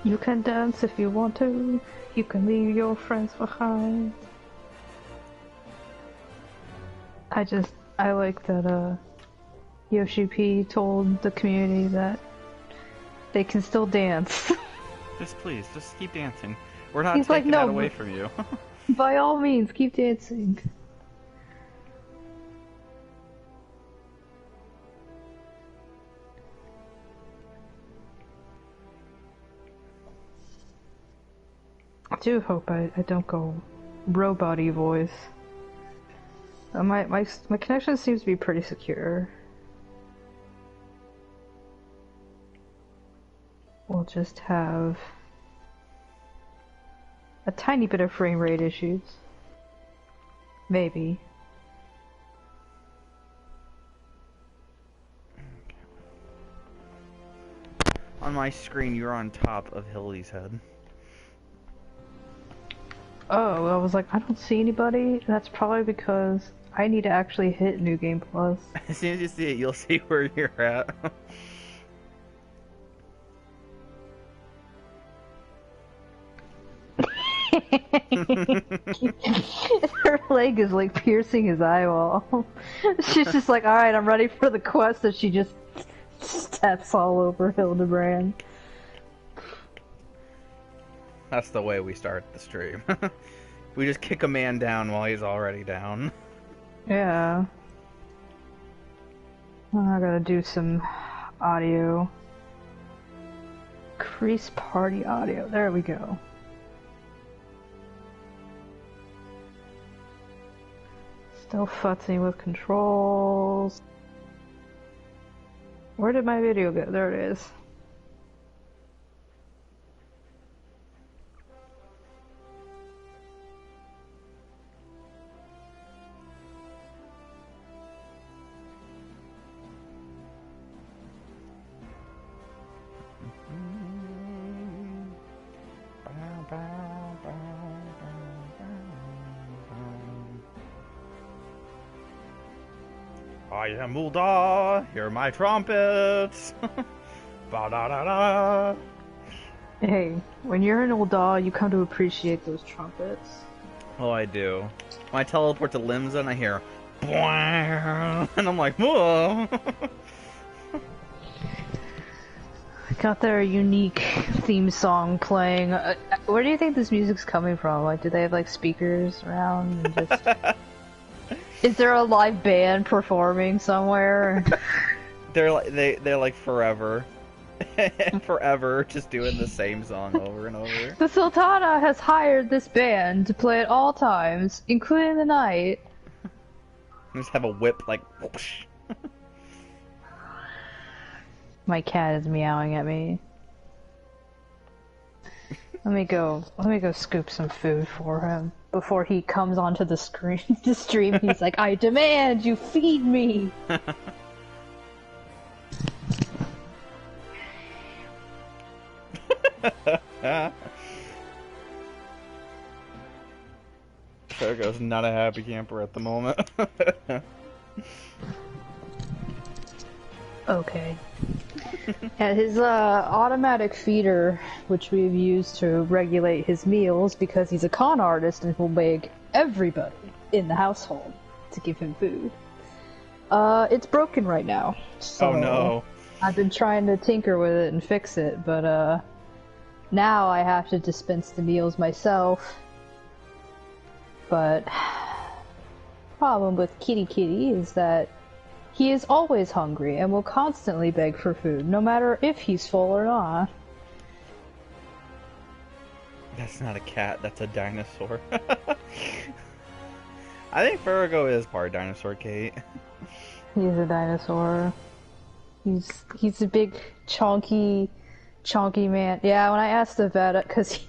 You can dance if you want to. You can leave your friends behind. I like that, Yoshi P told the community that they can still dance. Please, just keep dancing. We're not He's taking like, no, that away from you. by all means, keep dancing. I do hope I don't go robot-y voice. My connection seems to be pretty secure. We'll just have a tiny bit of frame rate issues. Maybe. On my screen, you're on top of Hildy's head. Oh, I was like, I don't see anybody. That's probably because I need to actually hit New Game Plus. As soon as you see it, you'll see where you're at. Her leg is like piercing his eyeball. She's just like, alright, I'm ready for the quest, and she just steps all over Hildibrand. That's the way we start the stream. We just kick a man down while he's already down. Yeah. I gotta do some audio. Increase party audio. There we go. Still futzing with controls. Where did my video go? There it is. I am Ulda, hear my trumpets. Ba da da da. Hey, when you're an Ulda, you come to appreciate those trumpets. Oh, I do. When I teleport to Limsa and I hear, and I'm like, whoa. Got their unique theme song playing. Where do you think this music's coming from? Like, do they have like speakers around? And just... Is there a live band performing somewhere? They're like forever, forever, just doing the same song over and over. The Sultana has hired this band to play at all times, including the night. Just have a whip like. Whoosh. My cat is meowing at me. Let me go scoop some food for him before he comes onto the screen. The stream, he's like, I demand you feed me! Virgo's not a happy camper at the moment. Okay. And his automatic feeder, which we've used to regulate his meals because he's a con artist and will beg everybody in the household to give him food. It's broken right now. So oh no. I've been trying to tinker with it and fix it, but now I have to dispense the meals myself. But problem with Kitty is that he is always hungry and will constantly beg for food, no matter if he's full or not. That's not a cat, that's a dinosaur. I think Virgo is part dinosaur, Kate. He's a dinosaur. He's a big, chonky man. Yeah, when I asked the vet, because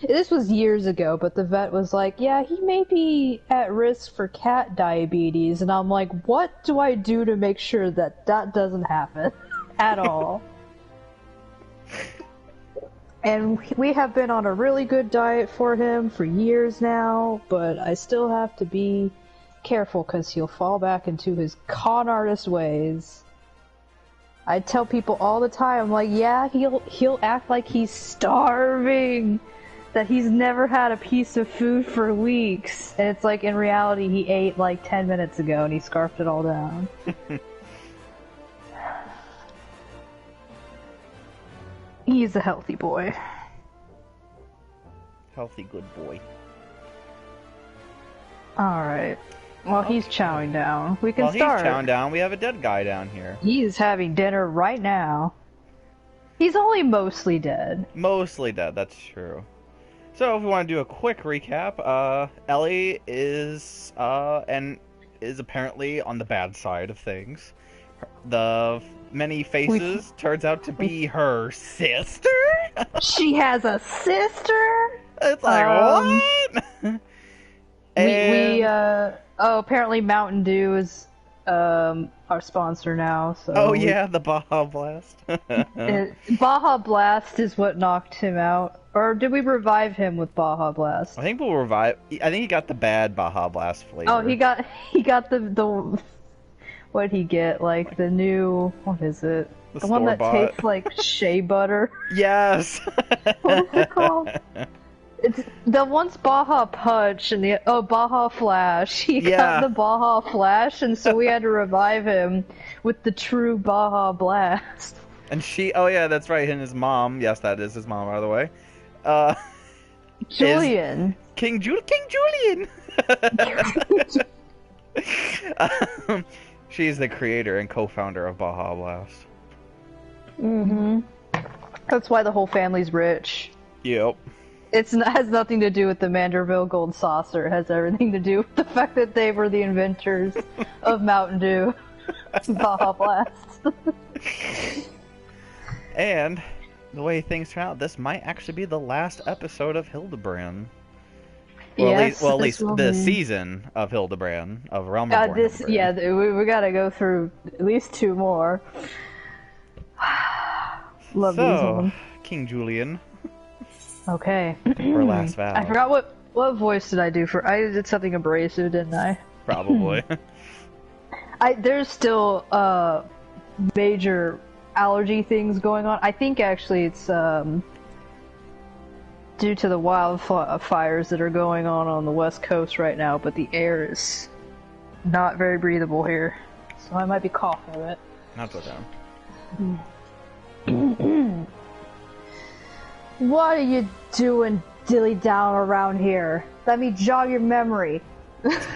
this was years ago, but the vet was like, yeah, he may be at risk for cat diabetes. And I'm like, what do I do to make sure that that doesn't happen at all? And we have been on a really good diet for him for years now, but I still have to be careful because he'll fall back into his con artist ways. I tell people all the time, I'm like, yeah, he'll act like he's starving, that he's never had a piece of food for weeks, and it's like in reality he ate like 10 minutes ago and he scarfed it all down. He's a healthy boy. Healthy good boy. Alright. Well, he's chowing down. We can While start. He's chowing down, we have a dead guy down here. He's having dinner right now. He's only mostly dead. Mostly dead, that's true. So, if we want to do a quick recap, Ellie is apparently on the bad side of things. The many faces turns out to be her sister? She has a sister? It's like, what? Apparently Mountain Dew is our sponsor now. So oh yeah, the Baja Blast. Baja Blast is what knocked him out. Or did we revive him with Baja Blast? I think we'll revive. I think he got the bad Baja Blast flavor. Oh, he got the what'd he get? Like the new, what is it? The one that tastes like shea butter. Yes. What is it called? It's the one's Baja Punch and the Baja Flash. He got the Baja Flash, and so we had to revive him with the true Baja Blast. And oh yeah, that's right. And his mom, yes, that is his mom, by the way. Julian. King Julian. She's the creator and co-founder of Baja Blast. Mm-hmm. That's why the whole family's rich. Yep. It has nothing to do with the Manderville Gold Saucer. It has everything to do with the fact that they were the inventors of Mountain Dew. Baja Blast. And the way things turn out, this might actually be the last episode of Hildibrand. Well, yes, at least the season of Hildibrand, of Realm Reborn. We gotta go through at least 2 more. Love these ones. King Julian. Okay. Her last vow. I forgot what voice did I do for. I did something abrasive, didn't I? Probably. There's still major allergy things going on. I think actually it's due to the wildfires that are going on the West Coast right now, but the air is not very breathable here, so I might be coughing a bit. Not so down. What are you doing dilly-down around here? Let me jog your memory.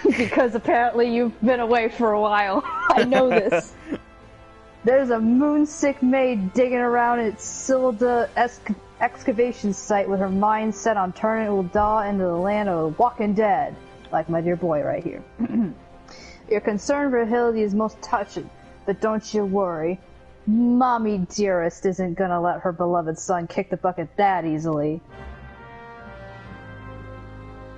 Because apparently you've been away for a while. I know this. There's a moonsick maid digging around at Silda excavation site with her mind set on turning Ul'dah into the land of the walking dead. Like my dear boy right here. Your concern for Hildy is most touching, but don't you worry. Mommy dearest isn't gonna let her beloved son kick the bucket that easily.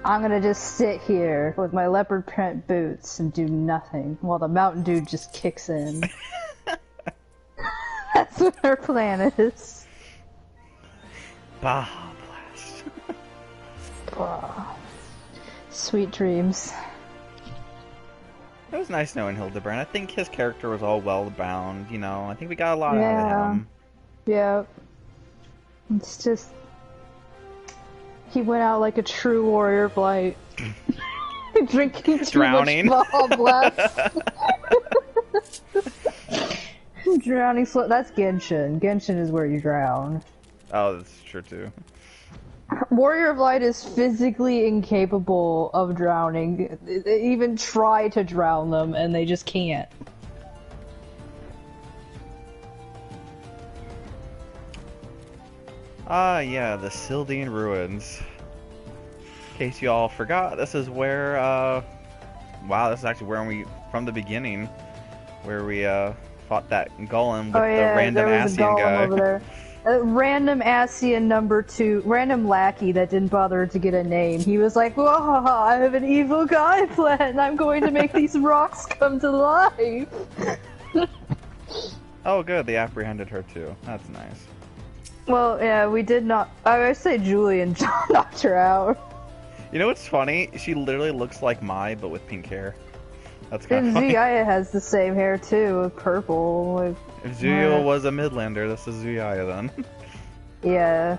I'm gonna just sit here with my leopard print boots and do nothing while the Mountain Dew just kicks in. That's what her plan is. Baja Blast. Sweet dreams. It was nice knowing Hildibrand. I think his character was all well-bound, you know. I think we got a lot out of him. Yeah. It's just... He went out like a true warrior blight. Drinking too Drowning. much Baja Blast. Drowning slow. That's Genshin. Genshin is where you drown. Oh, that's true too. Warrior of Light is physically incapable of drowning. They even try to drown them, and they just can't. Ah, yeah, the Sildian Ruins. In case you all forgot, this is where, wow, this is actually where from the beginning, where we, fought that golem with the random Asian guy. Over there. Random Asian random lackey that didn't bother to get a name. He was like, "Whoa, I have an evil guy plan. I'm going to make these rocks come to life." Oh, good. They apprehended her too. That's nice. Well, yeah, we did not. I say Julian knocked her out. You know what's funny? She literally looks like Mai, but with pink hair. That's kind of funny. Zia has the same hair too, with purple. If Zuyo was a Midlander, this is Zuyaya then. Yeah.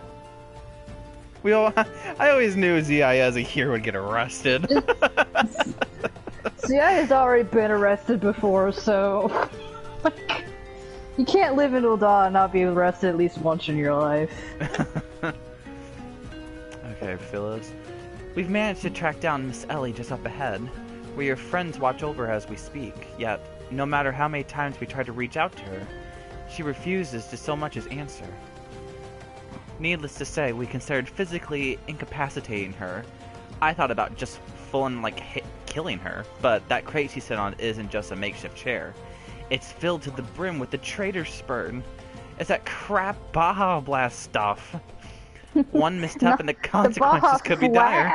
I always knew Zuyaya as a hero would get arrested. See, I has already been arrested before, so like, you can't live in Ul'dah and not be arrested at least once in your life. Okay, Phyllis. We've managed to track down Miss Ellie just up ahead, where your friends watch over her as we speak, yet, no matter how many times we try to reach out to her, she refuses to so much as answer. Needless to say, we considered physically incapacitating her. I thought about just full-on, like, killing her, but that crate she sat on isn't just a makeshift chair. It's filled to the brim with the traitor spurn. It's that crap Baja Blast stuff. One misstep and the consequences could be dire.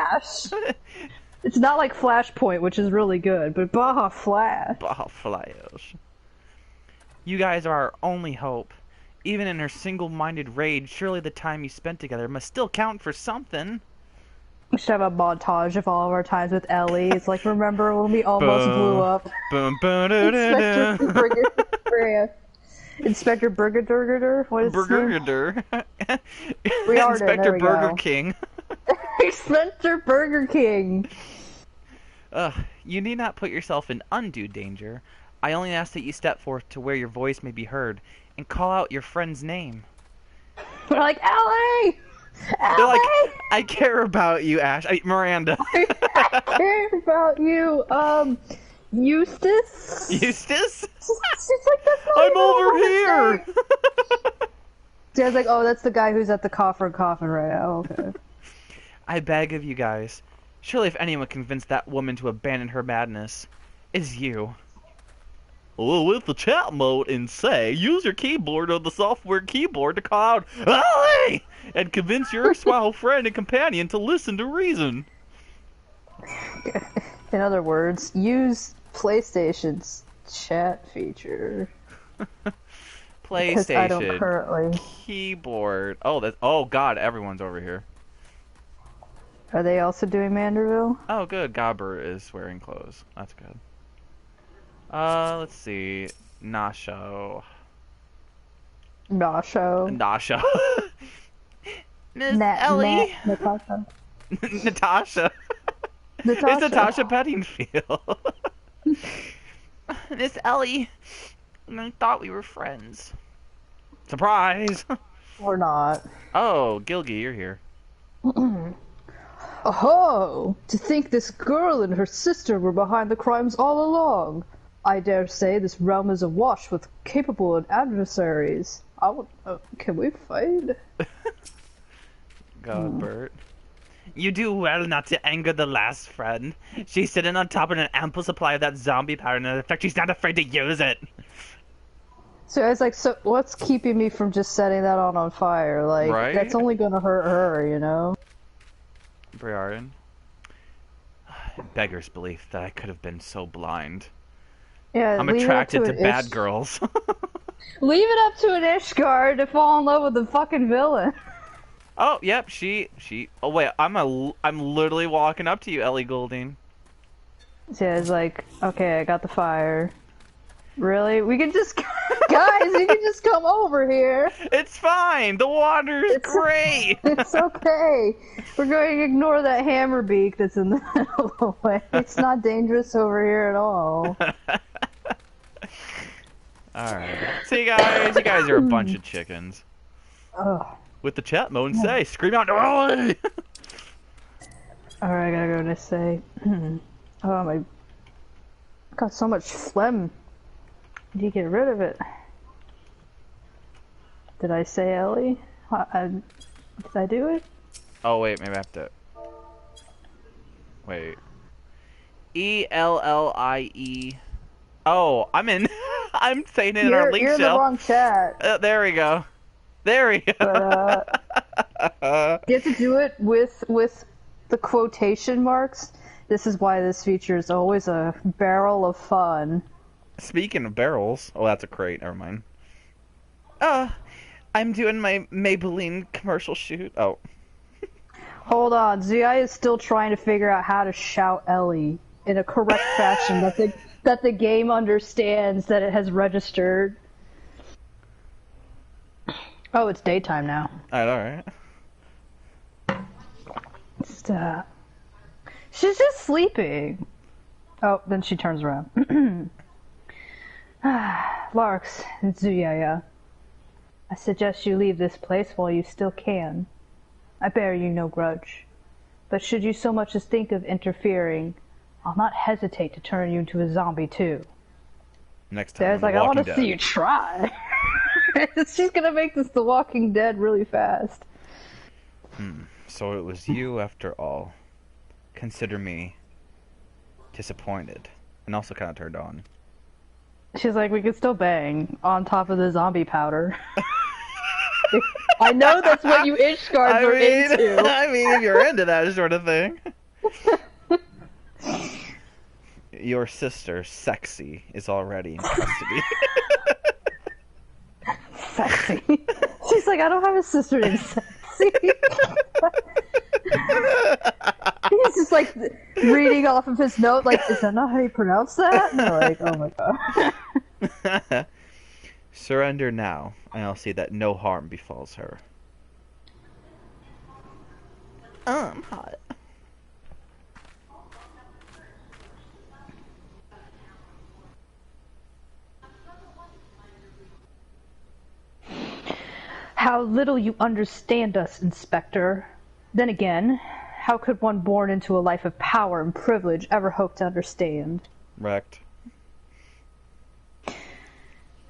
It's not like Flashpoint, which is really good, but Baja Flash. Baja Flash. You guys are our only hope. Even in her single-minded rage, surely the time you spent together must still count for something. We should have a montage of all of our times with Ellie. It's like, remember when we almost blew up? Inspector Burger. What is Burger? We are Inspector Burger King. Inspector Burger King. You need not put yourself in undue danger. I only ask that you step forth to where your voice may be heard and call out your friend's name. We're like, Ellie! They're like, I care about you, Ash. Miranda. I care about you, Eustace? Eustace? She's like, that's not I'm over here! See, I was like, oh, that's the guy who's at the coffin right now. Okay. I beg of you guys. Surely if anyone convinced that woman to abandon her madness, it's you. Well, with the chat mode and say, use your keyboard or the software keyboard to call out Ellie! And convince your erstwhile friend and companion to listen to reason. In other words, use PlayStation's chat feature. PlayStation. I don't currently. Keyboard. Oh god, everyone's over here. Are they also doing Manderville? Oh good, Gobber is wearing clothes. That's good. Let's see. Nasho. Nasho. Miss Ellie. Natasha. Natasha. It's Natasha Bedingfield. Miss Ellie. I thought we were friends. Surprise! We're not. Oh, Gilgy, you're here. Oh, to think this girl and her sister were behind the crimes all along. I dare say this realm is awash with capable adversaries. Can we fight? Go, Bert. You do well not to anger the last friend. She's sitting on top of an ample supply of that zombie powder, and in fact, she's not afraid to use it. So I was like, so what's keeping me from just setting that on fire? Like, right? That's only gonna hurt her, you know? Briarden. Beggar's belief that I could have been so blind. Yeah, I'm attracted to bad girls. Leave it up to an Ishgard to fall in love with the fucking villain. Oh, yep, she. Oh wait, I'm literally walking up to you, Ellie Goulding. So I was like, okay, I got the fire. Really? We can just, guys, you can just come over here. It's fine. The water's great. It's okay. We're going to ignore that hammer beak that's in the middle of the way. It's not dangerous over here at all. Alright. See, guys, you guys are a bunch of chickens. Ugh. With the chat mode and say, scream out, Ellie! Alright, I gotta go and say, oh my, got so much phlegm. Did you get rid of it? Did I say Ellie? Did I do it? Oh wait, maybe I have to... Wait. E-L-L-I-E... Oh, I'm in... I'm saying it in our link You're in the wrong chat. There we go. There we go. But, you have to do it with the quotation marks. This is why this feature is always a barrel of fun. Speaking of barrels, oh, that's a crate. Never mind. I'm doing my Maybelline commercial shoot. Oh. Hold on, Zui is still trying to figure out how to shout Ellie in a correct fashion that the game understands that it has registered. Oh, it's daytime now. Alright. Just, she's just sleeping. Oh, then she turns around. Larks and Zuyaya, I suggest you leave this place while you still can. I bear you no grudge. But should you so much as think of interfering, I'll not hesitate to turn you into a zombie too. Next time. Dad's like, I want to see you try. She's gonna make this The Walking Dead really fast. So it was you after all. Consider me disappointed. And also kind of turned on. She's like, we could still bang on top of the zombie powder. I know that's what you Ishgards are into. I mean, if you're into that sort of thing. Your sister, Sexy, is already in custody. Sexy. She's like, I don't have a sister named Sexy. He's just like reading off of his note, like, is that not how you pronounce that? And they're like, oh my god. Surrender now, and I'll see that no harm befalls her. I'm hot. How little you understand us, Inspector. Then again, how could one born into a life of power and privilege ever hope to understand? Wrecked.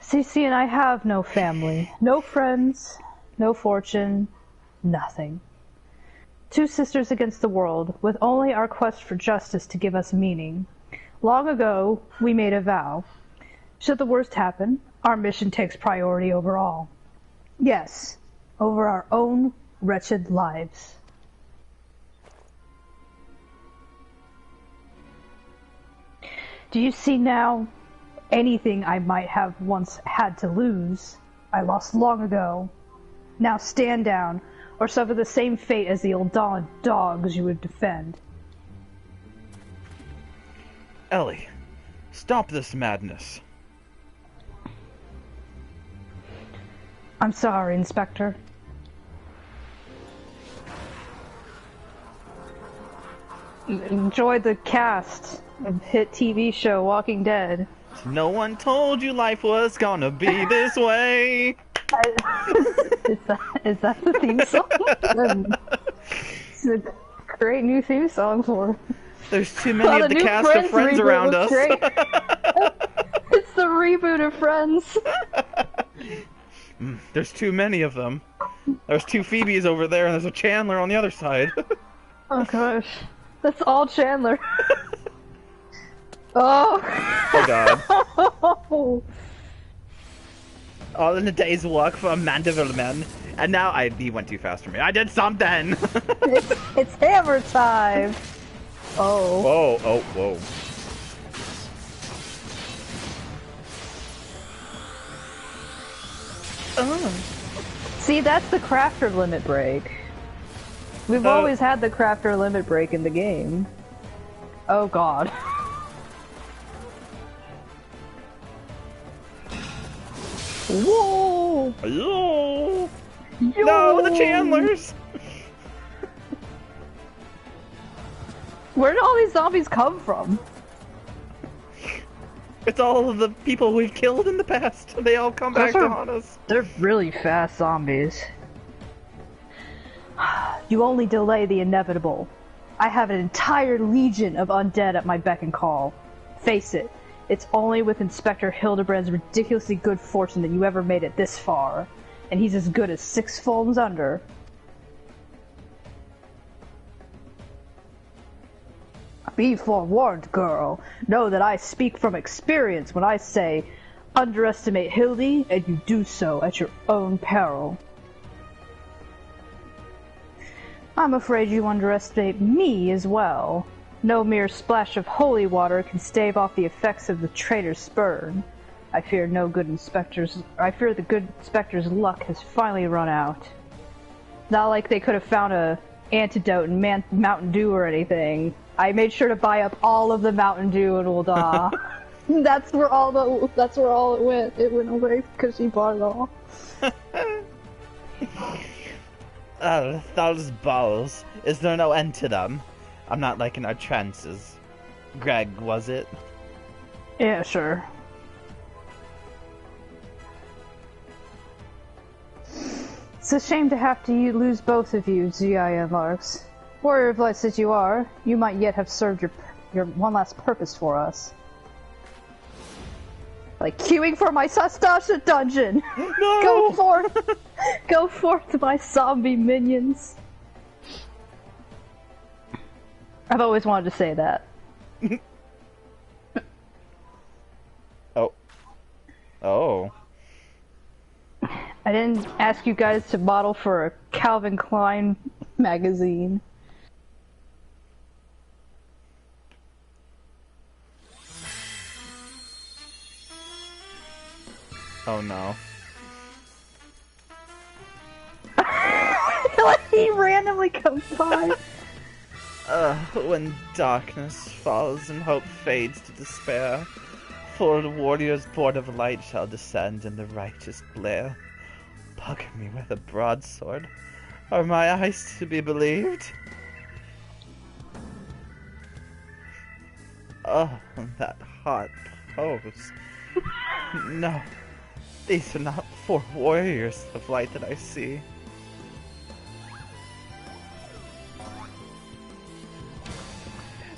Cece and I have no family, no friends, no fortune, nothing. Two sisters against the world, with only our quest for justice to give us meaning. Long ago, we made a vow. Should the worst happen, our mission takes priority over all. Yes, over our own wretched lives. Do you see now? Anything I might have once had to lose, I lost long ago. Now stand down, or suffer the same fate as the Uldalan dogs you would defend. Ellie, stop this madness. I'm sorry, Inspector. Enjoy the cast of hit TV show Walking Dead. No one told you life was gonna be this way. Is that the theme song? It's a great new theme song for. There's too many of the cast of Friends around us. It's the reboot of Friends. There's too many of them. There's two Phoebes over there, and there's a Chandler on the other side. Oh gosh, that's all Chandler. Oh. Oh god. All in a day's work for a Mandeville man. And now he went too fast for me. I did something! It's hammer time! Oh. Whoa, oh, whoa. Oh. See, that's the crafter limit break. We've always had the crafter limit break in the game. Oh god. Whoa! Hello! Yo! No, the Chandlers! Where did all these zombies come from? It's all of the people we've killed in the past. They all come back to haunt us. They're really fast zombies. You only delay the inevitable. I have an entire legion of undead at my beck and call. Face it, it's only with Inspector Hildibrand's ridiculously good fortune that you ever made it this far. And he's as good as 6 foams under. Be forewarned, girl. Know that I speak from experience when I say, underestimate Hildy, and you do so at your own peril. I'm afraid you underestimate me as well. No mere splash of holy water can stave off the effects of the traitor's spurn. I fear the good inspector's luck has finally run out. Not like they could have found a antidote in Mountain Dew or anything. I made sure to buy up all of the Mountain Dew in Ulda. That's where all it went. It went away because he bought it all. Those balls. Is there no end to them? I'm not liking our trances. Greg, was it? Yeah, sure. It's a shame to have to lose both of you, G.I.N. Larks. Warrior of lights as you are, you might yet have served your one last purpose for us. Like queuing for my Sastasha dungeon! No! Go forth! Go forth, my zombie minions! I've always wanted to say that. Oh. Oh. I didn't ask you guys to model for a Calvin Klein magazine. Oh no. Like he randomly comes by. When darkness falls and hope fades to despair, full warriors born of light shall descend in the righteous glare. Pucker me with a broadsword. Are my eyes to be believed? Oh, that hot pose. No, these are not 4 warriors of light that I see.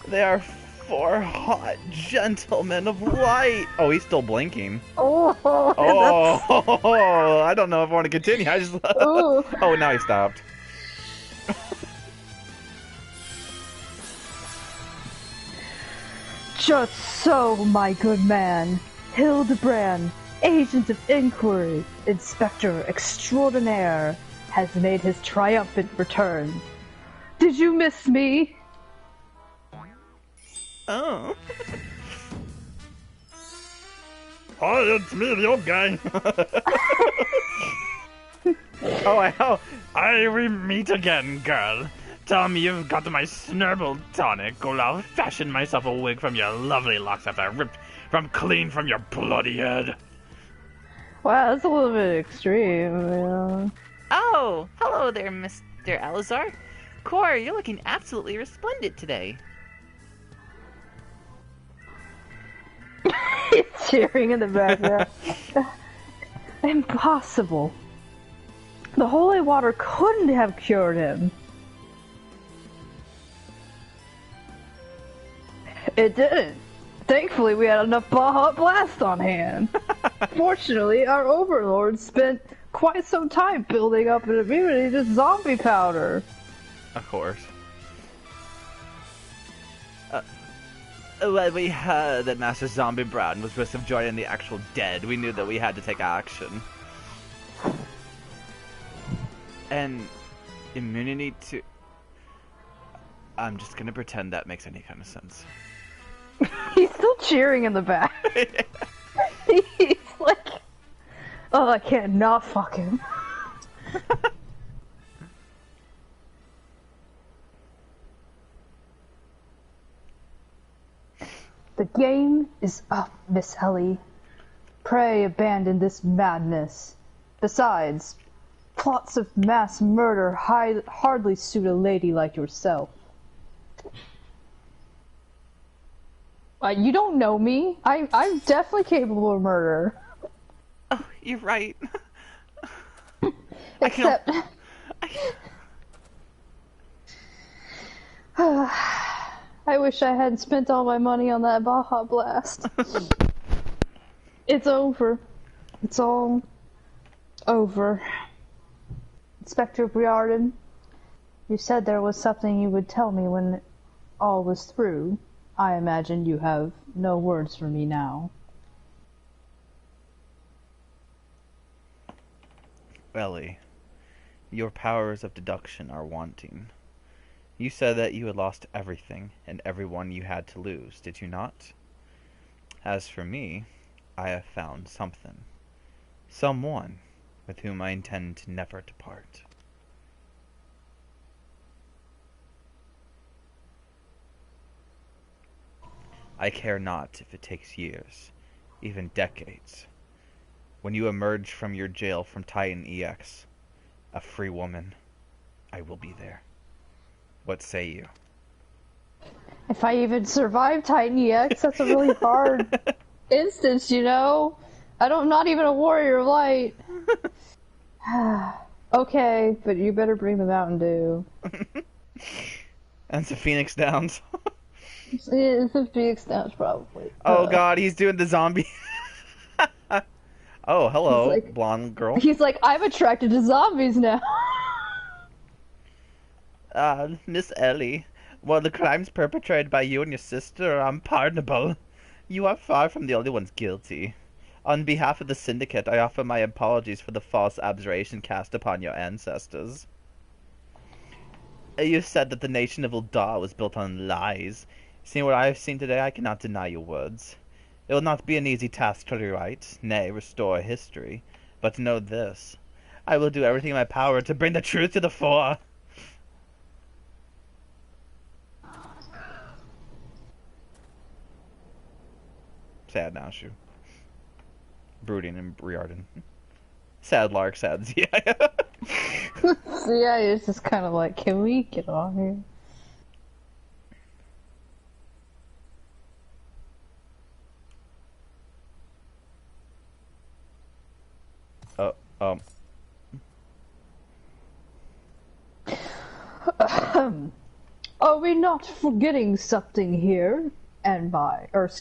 They are 4 hot gentlemen of light. Oh, he's still blinking. Oh, Oh, I don't know if I want to continue. I just. Ooh. Oh, now he stopped. Just so, my good man. Hildibrand, agent of inquiry, inspector extraordinaire, has made his triumphant return. Did you miss me? Oh. Hi, it's me, the old guy. We meet again, girl. Tell me you've got my snurble tonic, or I'll fashion myself a wig from your lovely locks after I ripped clean from your bloody head. Wow, that's a little bit extreme, yeah. Oh, hello there, Mr. Alizar. Core, you're looking absolutely resplendent today. He's cheering in the background. Impossible. The holy water couldn't have cured him. It didn't. Thankfully, we had enough Baja Blast on hand. Fortunately, our overlord spent quite some time building up an immunity to zombie powder. Of course. When we heard that Master Zombie Brown was risk of joining the actual dead, we knew that we had to take action. And immunity to... I'm just gonna pretend that makes any kind of sense. He's still cheering in the back. He's like, oh, I can't not fuck him. The game is up, Miss Ellie. Pray abandon this madness. Besides, plots of mass murder hardly suit a lady like yourself. You don't know me. I'm definitely capable of murder. Oh, you're right. Except... I wish I hadn't spent all my money on that Baja Blast. It's over. It's all over. Inspector Briarden, you said there was something you would tell me when all was through. I imagine you have no words for me now. Ellie, your powers of deduction are wanting. You said that you had lost everything and everyone you had to lose, did you not? As for me, I have found something. Someone with whom I intend to never depart. I care not if it takes years, even decades. When you emerge from your jail from Titan EX, a free woman, I will be there. What say you? If I even survive Tiny X, that's a really hard instance, you know? I'm not even a warrior of light. Okay, but you better bring the Mountain Dew. And the Phoenix Downs. It's the Phoenix Downs, probably. Oh god, he's doing the zombie. Oh, hello, like, blonde girl. He's like, I'm attracted to zombies now. Miss Ellie, while the crimes perpetrated by you and your sister are unpardonable, you are far from the only ones guilty. On behalf of the Syndicate, I offer my apologies for the false observation cast upon your ancestors. You said that the nation of Uldar was built on lies. Seeing what I have seen today, I cannot deny your words. It will not be an easy task to rewrite, nay, restore history. But know this. I will do everything in my power to bring the truth to the fore. Sad Nashu. Brooding and Riordan. Sad Lark, sad Zia. So yeah, it's just kind of like, can we get on here? Are we not forgetting something here?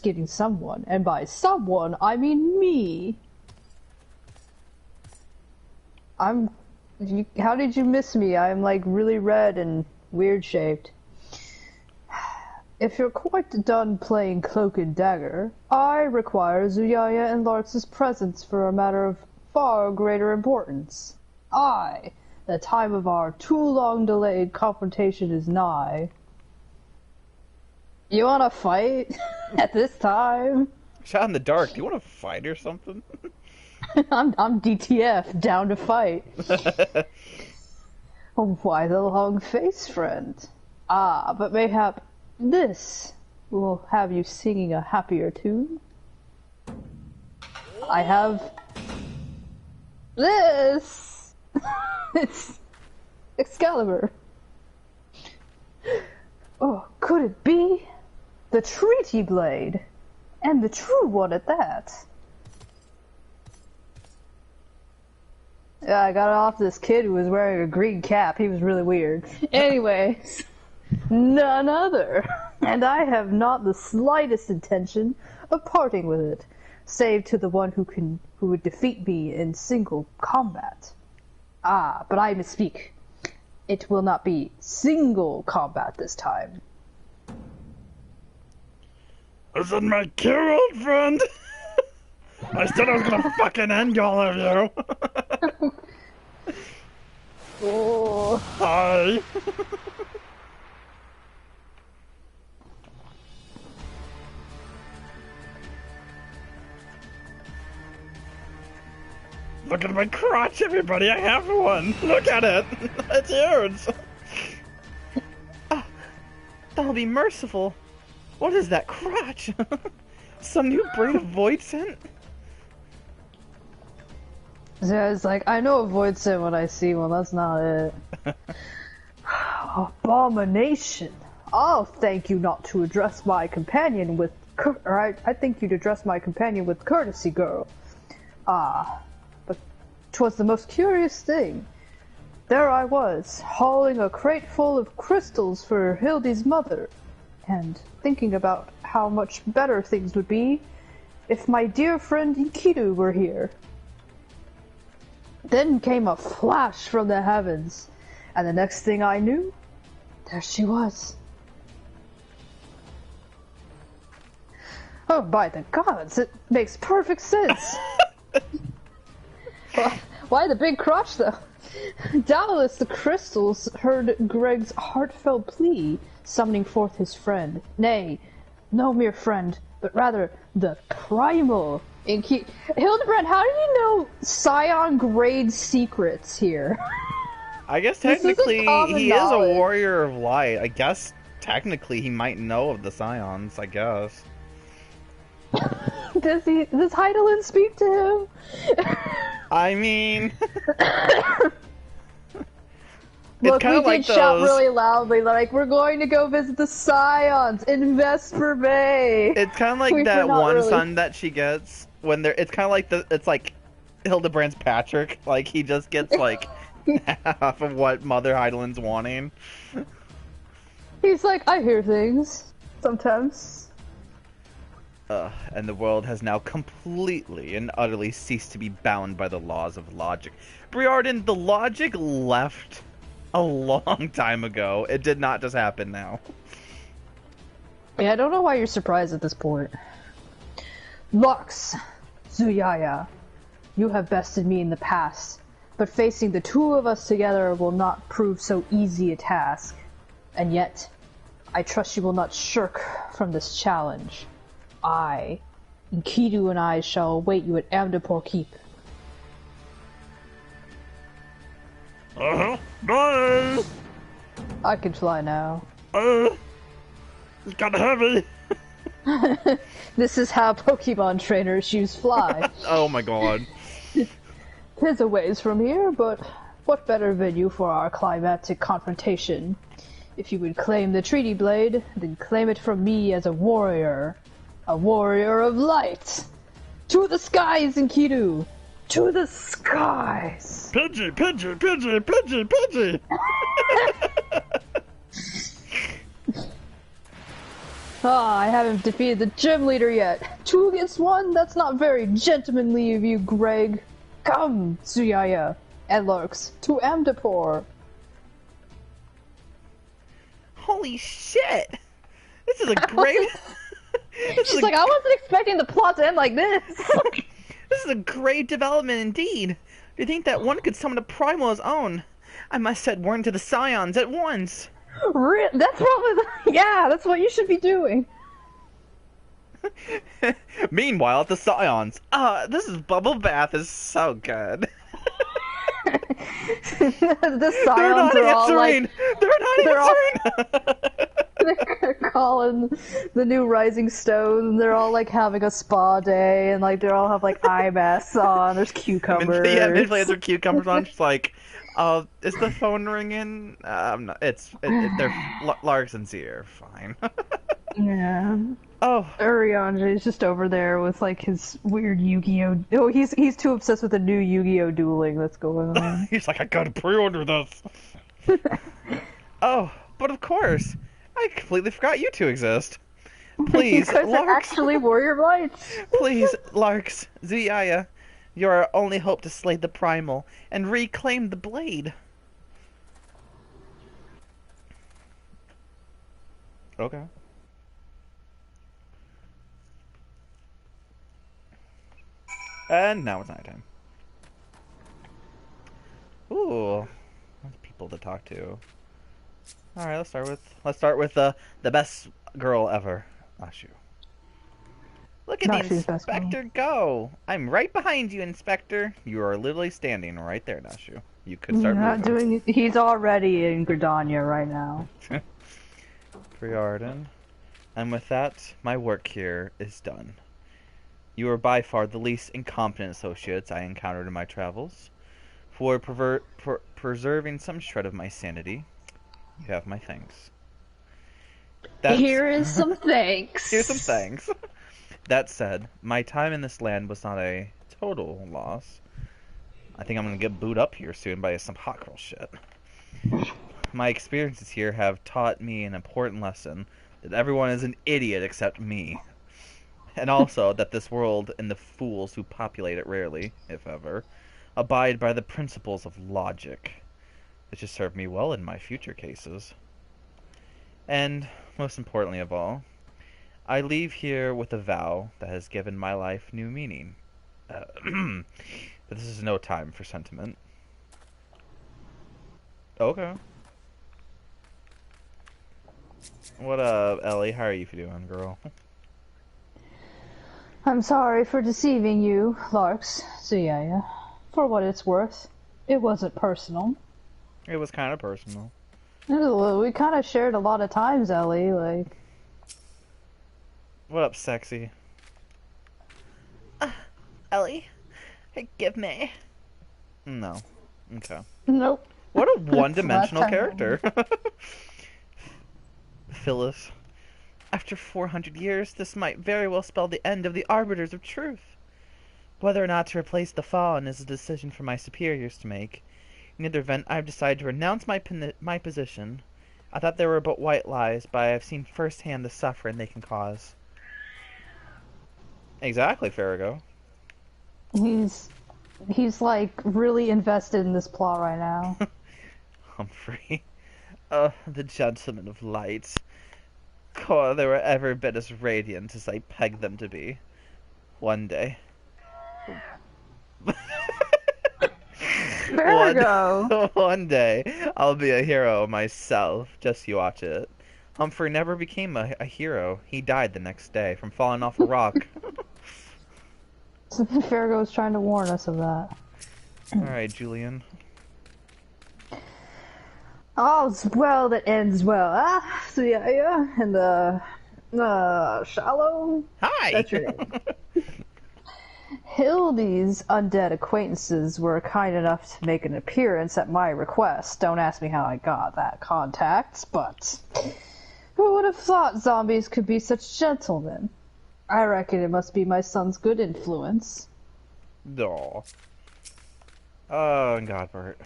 Getting someone, and by someone, I mean me. How did you miss me? I'm like really red and weird shaped. If you're quite done playing Cloak and Dagger, I require Zuyaya and Lartz's presence for a matter of far greater importance. The time of our too long delayed confrontation is nigh. You wanna fight? At this time? Shot in the dark, do you want to fight or something? I'm DTF, down to fight. Why the long face, friend? But mayhap this will have you singing a happier tune. I have this. It's Excalibur. Oh, could it be? The Treaty Blade. And the true one at that. Yeah, I got it off this kid who was wearing a green cap. He was really weird. Anyways, none other. And I have not the slightest intention of parting with it, save to the one who would defeat me in single combat. But I misspeak. It will not be single combat this time. Is it my cure, old friend? I said I was gonna fucking end all of you. Oh. Hi. Look at my crotch, everybody! I have one! Look at it! It's huge! That'll be merciful. What is that crotch? Some new breed of void scent? Yeah, it's like, I know a void scent when I see one, that's not it. Abomination! I'll thank you not to address my companion with I think you'd address my companion with courtesy, girl. But 'twas the most curious thing. There I was, hauling a crate full of crystals for Hildy's mother, and thinking about how much better things would be if my dear friend Enkidu were here. Then came a flash from the heavens, and the next thing I knew, there she was. Oh, by the gods, it makes perfect sense. Why the big crotch, though? Doubtless the crystals heard Greg's heartfelt plea, summoning forth his friend. Nay, no mere friend, but rather the primal Hildibrand, how do you know Scion grade secrets here? I guess technically he is a warrior of light. I guess technically he might know of the Scions, I guess. Does Heidelin speak to him? I mean, Look, kinda we like did shout those. really loudly, like, we're going to go visit the Scions in Vesper Bay. It's kind of like We were that not one really. son that she gets when they're. It's kind of like it's like Hildibrand's Patrick. Like he just gets like half of what Mother Heidelind's wanting. He's like, I hear things sometimes. And the world has now completely and utterly ceased to be bound by the laws of logic. Briarden, the logic left a long time ago. It did not just happen now. Yeah, I don't know why you're surprised at this point. Lux, Zuyaya, you have bested me in the past, but facing the two of us together will not prove so easy a task. And yet, I trust you will not shirk from this challenge. Enkidu and I shall await you at Amdapor Keep. Bye! I can fly now. It's kinda heavy. This is how Pokemon trainers use fly. Oh my god. 'Tis a ways from here, but what better venue for our climatic confrontation? If you would claim the Treaty Blade, then claim it from me as a warrior of light! To the skies, Enkidu! To the skies! Pidgey, Pidgey, Pidgey, Pidgey, Pidgey! I haven't defeated the gym leader yet. 2 against 1? That's not very gentlemanly of you, Greg. Come, Tsuyaya and Larks, to Amdapor. Holy shit! This is a great. She's like, I wasn't expecting the plot to end like this. This is a great development indeed. Do you think that one could summon a primal of his own? I must send word to the Scions at once. That's probably yeah, that's what you should be doing. Meanwhile, at the Scions. This bubble bath is so good. The They're Scions not are all answering! like, They're not they're all- answering! they're calling the new Rising Stones, and they're all like having a spa day, and like they all have like eye masks on. There's cucumbers. Yeah, Midgley has her cucumbers on. She's like, is the phone ringing? Not, they're Larson's here. Fine. Yeah. Oh. Urianger is just over there with like his weird Yu-Gi-Oh! Oh, he's too obsessed with the new Yu-Gi-Oh! Dueling that's going on. He's like, I gotta pre-order this. Oh, but of course, I completely forgot you two exist. Please, You guys are Larks. actually warrior lights. Please, Larks, Zuyaya, you're our only hope to slay the primal and reclaim the blade. Okay. And now it's nighttime. Ooh, there's people to talk to. All right, let's start with the best girl ever, Ashu. Look at the Nashu's best girl. Inspector go! I'm right behind you, Inspector. You are literally standing right there, Nashu. You could start Not moving. doing. He's already in Gridania right now. Briarden. And with that, my work here is done. You are by far the least incompetent associates I encountered in my travels. For preserving some shred of my sanity, you have my thanks. Here is some thanks. Here's some thanks. That said, my time in this land was not a total loss. I think I'm gonna get booed up here soon by some hot girl shit. My experiences here have taught me an important lesson, that everyone is an idiot except me. And also that this world and the fools who populate it rarely, if ever, abide by the principles of logic. This should serve me well in my future cases. And, most importantly of all, I leave here with a vow that has given my life new meaning. But this is no time for sentiment. Okay. What up, Ellie? How are you doing, girl? I'm sorry for deceiving you, Larks. Zuyaya. For what it's worth, it wasn't personal. It was kind of personal. We kind of shared a lot of times, Ellie. Like, What up, sexy? Ellie, forgive me. No. Okay. nope. What a Last one-dimensional time. character. Phyllis. After 400 years, this might very well spell the end of the Arbiters of Truth. Whether or not to replace the Fallen is a decision for my superiors to make. In either event, I have decided to renounce my position. I thought they were but white lies, but I have seen firsthand the suffering they can cause. Exactly, Farrago. He's like really invested in this plot right now. Humphrey. Oh, the gentlemen of light. Oh, they were every bit as radiant as I pegged them to be. One day. Farrago! One day, I'll be a hero myself. Just you watch it. Humphrey never became a hero. He died the next day from falling off a rock. Farrago was trying to warn us of that. Alright, Julian. All's well that ends well. Ah, so yeah, and Shallow. Hi! That's your name. Hildy's undead acquaintances were kind enough to make an appearance at my request. Don't ask me how I got that contact, but who would have thought zombies could be such gentlemen? I reckon it must be my son's good influence. Aw. Oh, Godbert.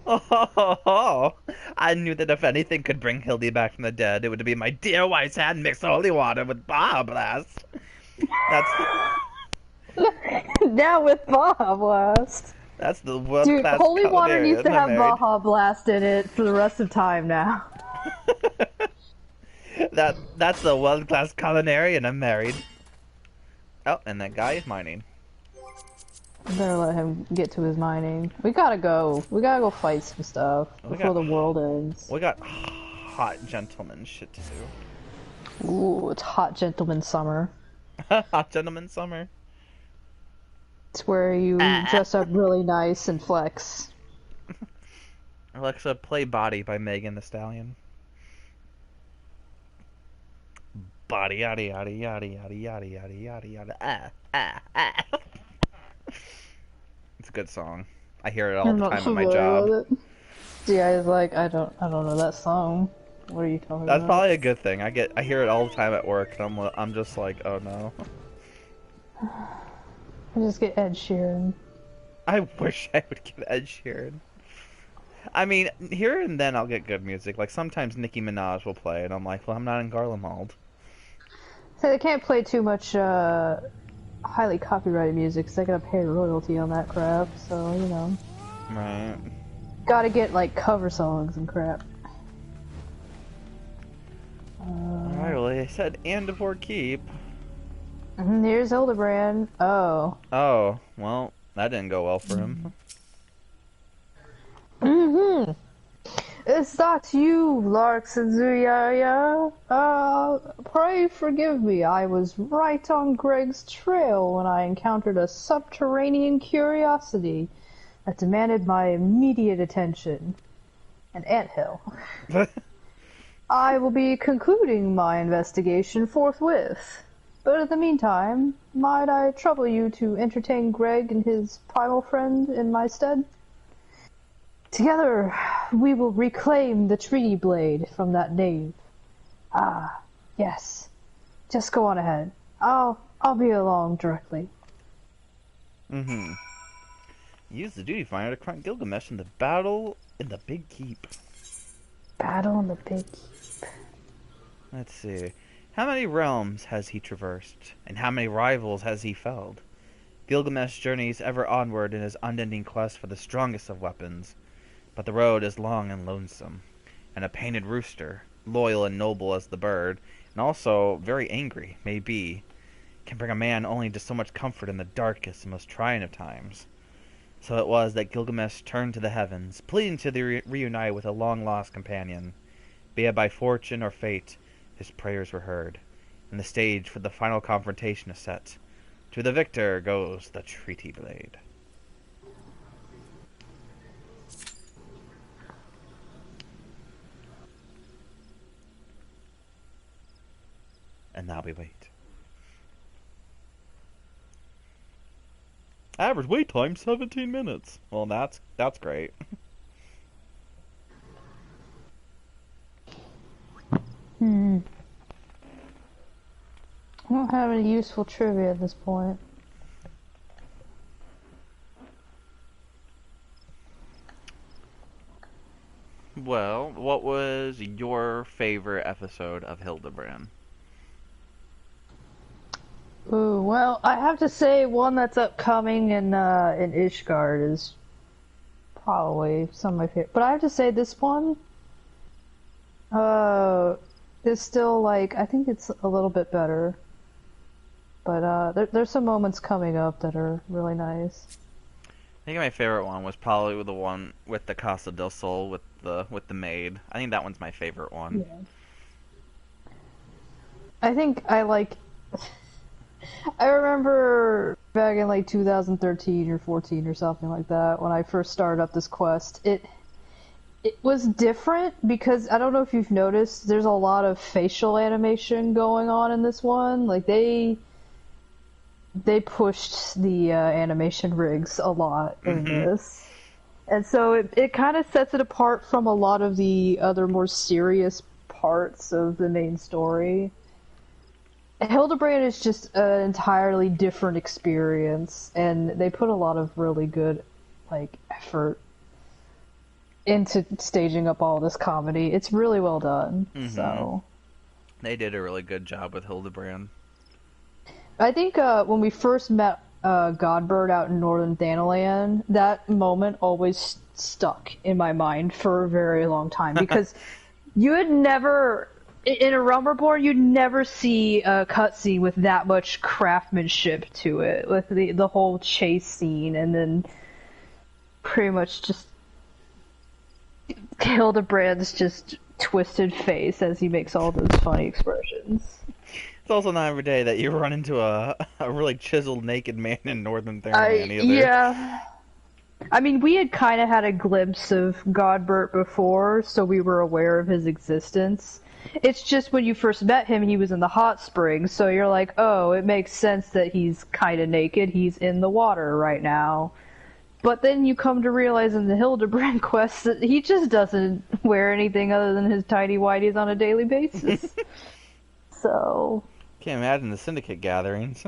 Oh, I knew that if anything could bring Hildy back from the dead, it would be my dear wife's hand mixed holy water with Baja Blast. That's Now with Baja Blast. that's the Dude, world-class holy water culinarian needs to I have married. Baja Blast in it for the rest of time now. That's the world-class culinarian I'm married. Oh, and that guy is mining. Better let him get to his mining. We gotta go. We gotta go fight some stuff before the world ends. We got hot gentleman shit to do. Ooh, it's hot gentleman summer. Hot gentleman summer. It's where you dress up really nice and flex. Alexa, play Body by Megan Thee Stallion. Body yada yada yada yada yada yada yada yada It's a good song. I hear it all I'm the not time at my familiar job. with it. Yeah, is like, I don't know that song. What are you talking That's about? probably a good thing. I hear it all the time at work, and I'm just like, oh no. I just get Ed Sheeran. I wish I would get Ed Sheeran. I mean, here and then I'll get good music. Like sometimes Nicki Minaj will play, and I'm like, well, I'm not in Garlemald. So they can't play too much highly copyrighted music because they gotta pay royalty on that crap. So you know, Right. gotta get like cover songs and crap. Alright, well, they said and before keep. Here's Hildibrand. Oh. Oh, well, that didn't go well for him. Is that you, Larks and Zuyaya? Pray forgive me. I was right on Greg's trail when I encountered a subterranean curiosity that demanded my immediate attention. An anthill. I will be concluding my investigation forthwith. But in the meantime, might I trouble you to entertain Greg and his primal friend in my stead? Together, we will reclaim the treaty blade from that knave. Ah, yes. Just go on ahead. I'll be along directly. Use the duty finder to confront Gilgamesh in the battle in the Big Keep. Battle in the Big Keep. Let's see. How many realms has he traversed, and how many rivals has he felled? Gilgamesh journeys ever onward in his unending quest for the strongest of weapons, but the road is long and lonesome, and a painted rooster, loyal and noble as the bird, and also very angry, may be, can bring a man only to so much comfort in the darkest and most trying of times. So it was that Gilgamesh turned to the heavens, pleading to reunite with a long-lost companion. Be it by fortune or fate, his prayers were heard, and the stage for the final confrontation is set. To the victor goes the treaty blade. And now we wait. Average wait time 17 minutes. Well, that's great. Hmm. I don't have any useful trivia at this point. Well, what was your favorite episode of Hildibrand? Ooh, well, I have to say one that's upcoming in Ishgard is probably some of my favorite. But I have to say this one, is still like, I think it's a little bit better. But there's some moments coming up that are really nice. I think my favorite one was probably the one with the Casa del Sol with the maid. I think that one's my favorite one. Yeah. I think I like. I remember back in like 2013 or 14 or something like that when I first started up this quest. It was different because I don't know if you've noticed. There's a lot of facial animation going on in this one. Like they pushed the animation rigs a lot in this. And so it kind of sets it apart from a lot of the other more serious parts of the main story. Hildibrand is just an entirely different experience, and they put a lot of really good effort into staging up all this comedy. It's really well done. So they did a really good job with Hildibrand. I think when we first met Godbird out in Northern Thanalan, that moment always stuck in my mind for a very long time because you had never, in a Realm Reborn, you'd never see a cutscene with that much craftsmanship to it, with the whole chase scene, and then pretty much just Hildibrand's just twisted face as he makes all those funny expressions. It's also not every day that you run into a really chiseled naked man in Northern Thanalan either. Yeah. I mean, we had kind of had a glimpse of Godbert before, so we were aware of his existence. It's just when you first met him, he was in the hot springs, so you're like, oh, it makes sense that he's kind of naked. He's in the water right now. But then you come to realize in the Hildibrand quest that he just doesn't wear anything other than his tidy whities on a daily basis. So... Can't imagine the Syndicate gatherings.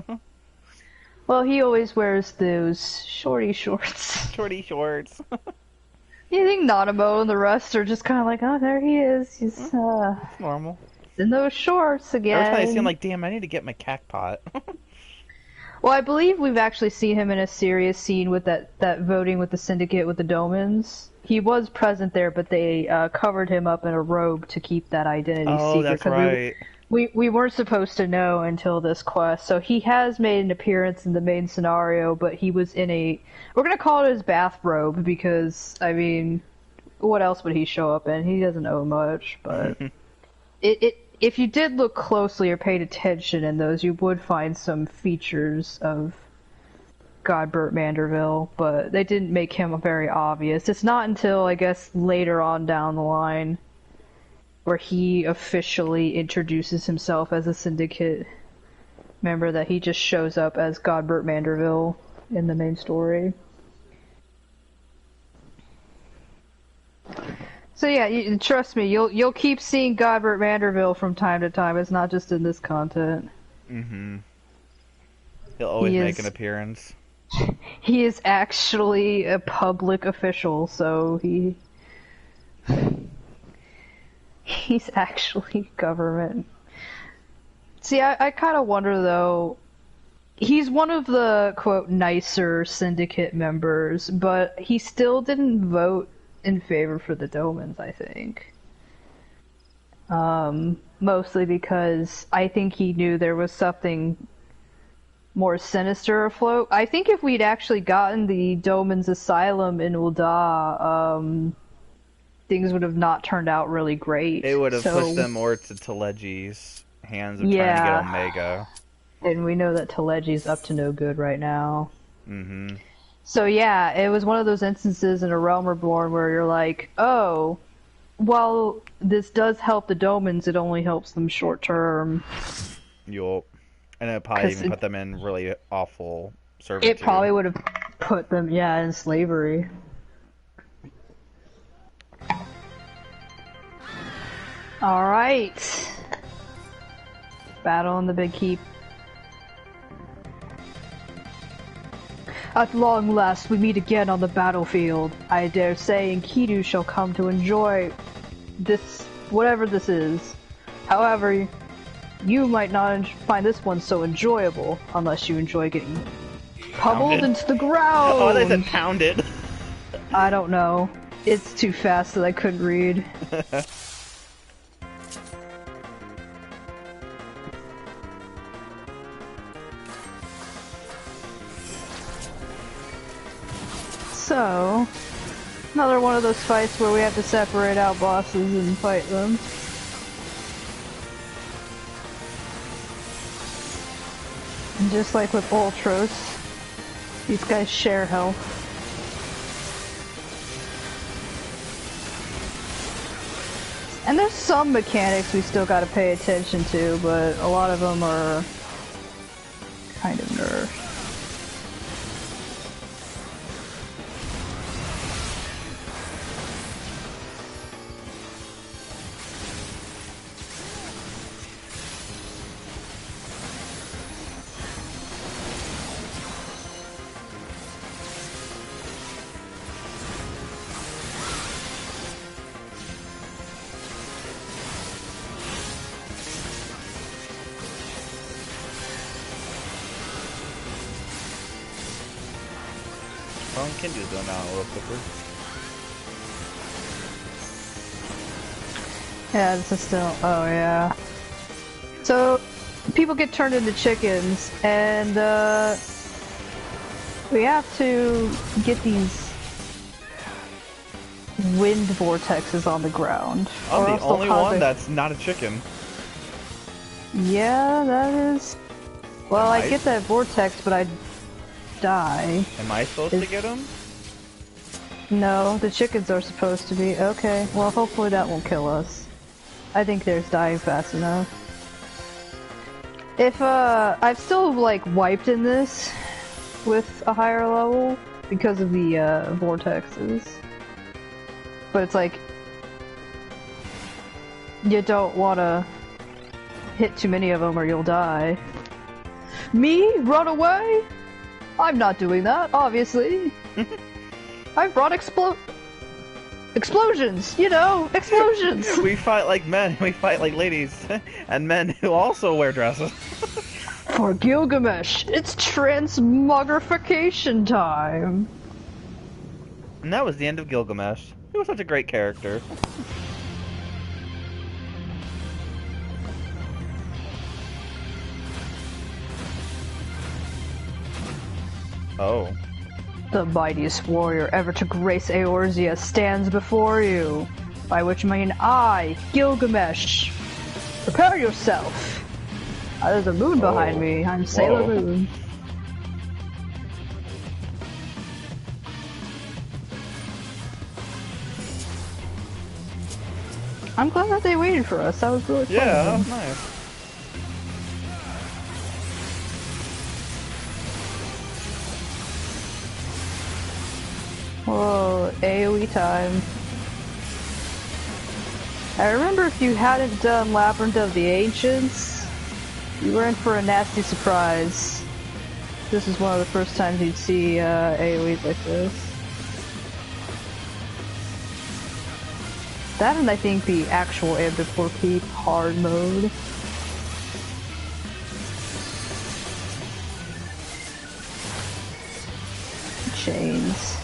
Well, he always wears those shorty shorts. Shorty shorts. You think Nanamo and the rest are just kind of like, oh, there he is. He's It's normal. in those shorts again. Every time I see him, like, damn, I need to get my cactpot. Well, I believe we've actually seen him in a serious scene with that voting with the Syndicate with the Domans. He was present there, but they covered him up in a robe to keep that identity secret. Oh, that's right. We weren't supposed to know until this quest, so he has made an appearance in the main scenario, but he was in we're gonna call it his bathrobe, because, I mean, what else would he show up in? He doesn't owe much, but if you did look closely or paid attention in those, you would find some features of Godbert Manderville, but they didn't make him very obvious. It's not until, I guess, later on down the line where he officially introduces himself as a Syndicate member that he just shows up as Godbert Manderville in the main story. So yeah, trust me, you'll keep seeing Godbert Manderville from time to time. It's not just in this content. Mm-hmm. He'll always make an appearance. He is actually a public official, so he's actually government. See, I kind of wonder, though, he's one of the, quote, nicer Syndicate members, but he still didn't vote in favor for the Domans, I think. Mostly because I think he knew there was something more sinister afloat. I think if we'd actually gotten the Domans' asylum in Ul'dah, things would have not turned out really great. It would have pushed them more to Telegi's hands of trying to get Omega. And we know that Telegi's up to no good right now. Mm-hmm. So yeah, it was one of those instances in A Realm Reborn where you're like, oh, while this does help the Domans, it only helps them short term. Yup. And it probably even put them in really awful servitude. It probably would have put them, in slavery. Alright. Battle in the big keep. At long last we meet again on the battlefield. I dare say Enkidu shall come to enjoy this, whatever this is. However, you might not find this one so enjoyable unless you enjoy getting pummeled into the ground. Oh, they said pounded. I don't know. It's too fast that I couldn't read. So, another one of those fights where we have to separate out bosses and fight them. And just like with Ultros, these guys share health. And there's some mechanics we still gotta pay attention to, but a lot of them are kind of nerfed. Well, Kindu's going down a little quicker. Yeah, this is still. Oh, yeah. So, people get turned into chickens, and we have to get these wind vortexes on the ground. I'm or the else they'll only cause one a- that's not a chicken. Yeah, that is. Well, I Nice. get that vortex, but I die. Am I supposed to get him? No, the chickens are supposed to be. Okay, well, hopefully that won't kill us. I think there's dying fast enough. If, I've still, like, wiped in this with a higher level because of the, vortexes. But it's like, you don't want to hit too many of them or you'll die. Me? Run away? I'm not doing that, obviously. I brought explosions, you know, explosions. We fight like men, we fight like ladies, and men who also wear dresses. For Gilgamesh, it's transmogrification time. And that was the end of Gilgamesh. He was such a great character. Oh. The mightiest warrior ever to grace Eorzea stands before you. By which I mean I, Gilgamesh. Prepare yourself. There's a moon behind me. I'm Sailor Whoa. Moon. I'm glad that they waited for us. That was really fun. Yeah, that was nice. Whoa, AoE time. I remember if you hadn't done Labyrinth of the Ancients, you were in for a nasty surprise. This is one of the first times you'd see AoEs like this. That and I think the actual Amdapur Keep hard mode. Chains.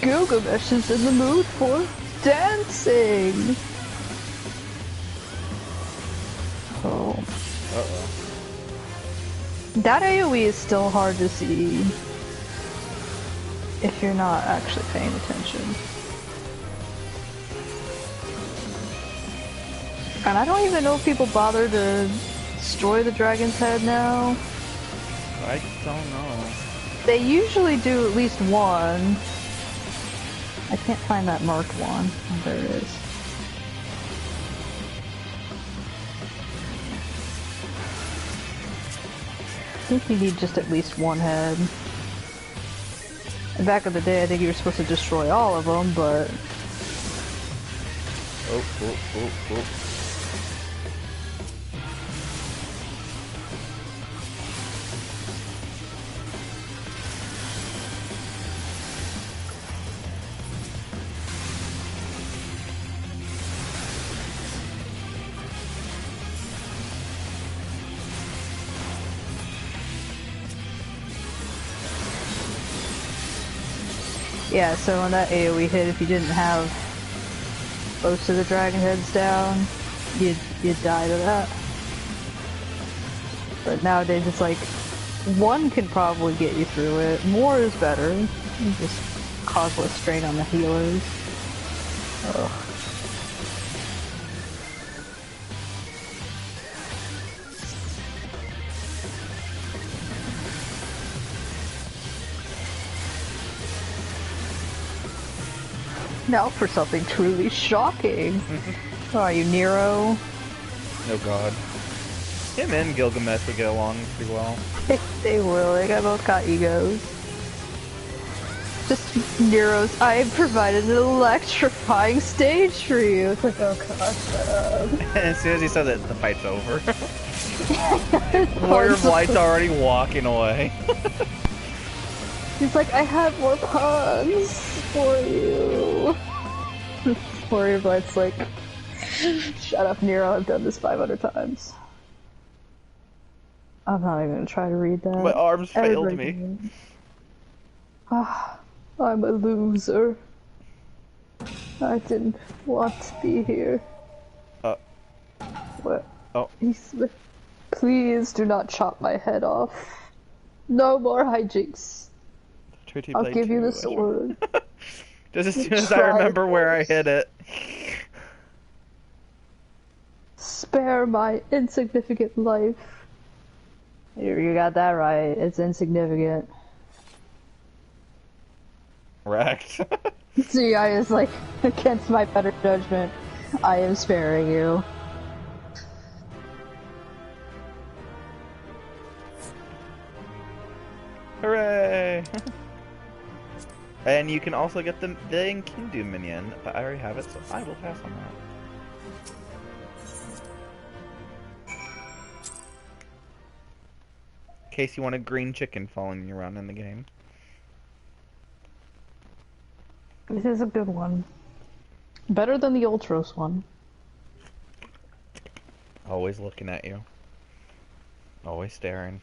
Gilgamesh is in the mood for dancing! Oh. Uh-oh. That AoE is still hard to see if you're not actually paying attention. And I don't even know if people bother to destroy the dragon's head now. I don't know. They usually do at least one. I can't find that marked one. Oh, there it is. I think you need just at least one head. Back in the day, I think you were supposed to destroy all of them, but... Oh. Yeah, so on that AoE hit, if you didn't have most of the dragon heads down, you'd die to that. But nowadays it's like, one can probably get you through it. More is better. You just cause less strain on the healers. Ugh. Now for something truly shocking. Who are you, Nero? Oh god. Him and Gilgamesh would get along pretty well. They will, they both got egos. Just Nero's, I provided an electrifying stage for you. It's like, oh god, shut up. And as soon as he said that, the fight's over. Warrior of Light's already walking away. He's like, I have more puns for you. Warrior of Light's like, shut up, Nero, I've done this 500 times. I'm not even gonna try to read that. My arms failed me. Ah, I'm a loser. I didn't want to be here. What? Oh. Please do not chop my head off. No more hijinks. I'll give you the sword. Just as soon as I remember where I hit it. Spare my insignificant life. You got that right. It's insignificant. Wrecked. See, I is like, against my better judgment, I am sparing you. Hooray! And you can also get the Enkindu minion, but I already have it, so I will pass on that. In case you want a green chicken following you around in the game. This is a good one. Better than the Ultros one. Always looking at you. Always staring.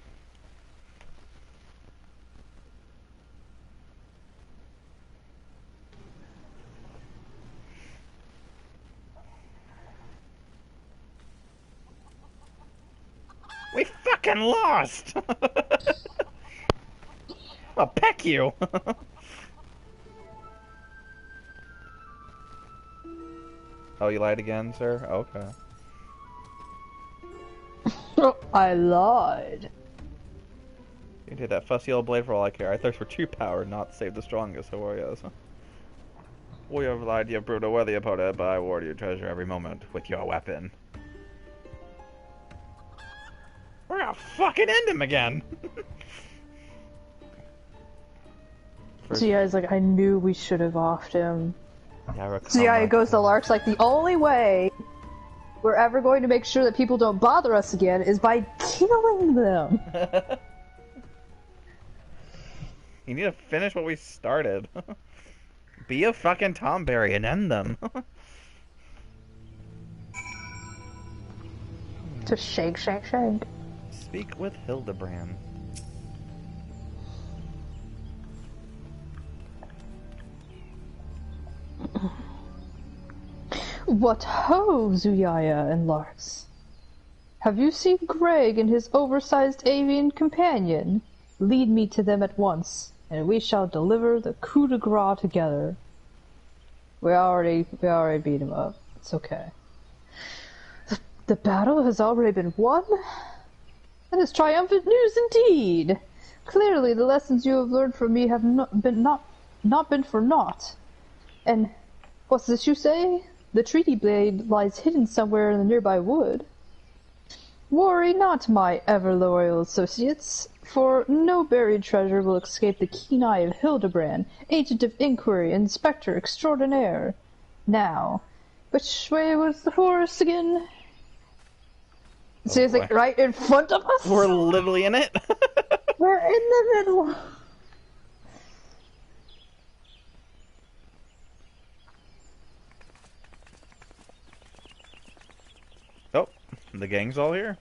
We fucking lost! I'll peck you! Oh, you lied again, sir? Okay. I lied. You did that fussy old blade for all I care. I thirst for true power, not to save the strongest of warriors. We have lied, you have proved a worthy opponent, but I award you treasure every moment with your weapon. We're gonna fucking end him again! So yeah, it's like, I knew we should have offed him. Yeah, So yeah, it goes to Lark's like, the only way we're ever going to make sure that people don't bother us again is by killing them. You need to finish what we started. Be a fucking Tomberry and end them. To shake, shake, shake. Speak with Hildibrand. What ho, Zuyaya and Lars? Have you seen Greg and his oversized avian companion? Lead me to them at once, and we shall deliver the coup de grace together. We already beat him up. It's okay. The battle has already been won? That is triumphant news indeed! Clearly the lessons you have learned from me have not been for naught. And what's this you say? The treaty blade lies hidden somewhere in the nearby wood. Worry not, my ever-loyal associates, for no buried treasure will escape the keen eye of Hildibrand, Agent of Inquiry, Inspector Extraordinaire. Now, which way was the forest again? Seriously, right in front of us? We're literally in it. We're in the middle. Oh, the gang's all here.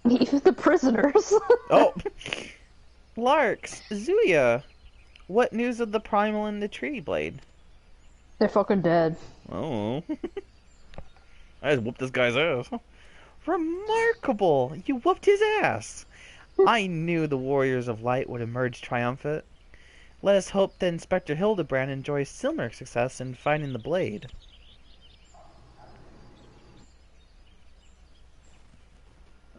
Even the prisoners. Oh, Larks, Zuya, what news of the primal and the tree blade? They're fucking dead. oh. I just whooped this guy's ass. Remarkable! You whooped his ass! I knew the Warriors of Light would emerge triumphant. Let us hope that Inspector Hildibrand enjoys similar success in finding the blade.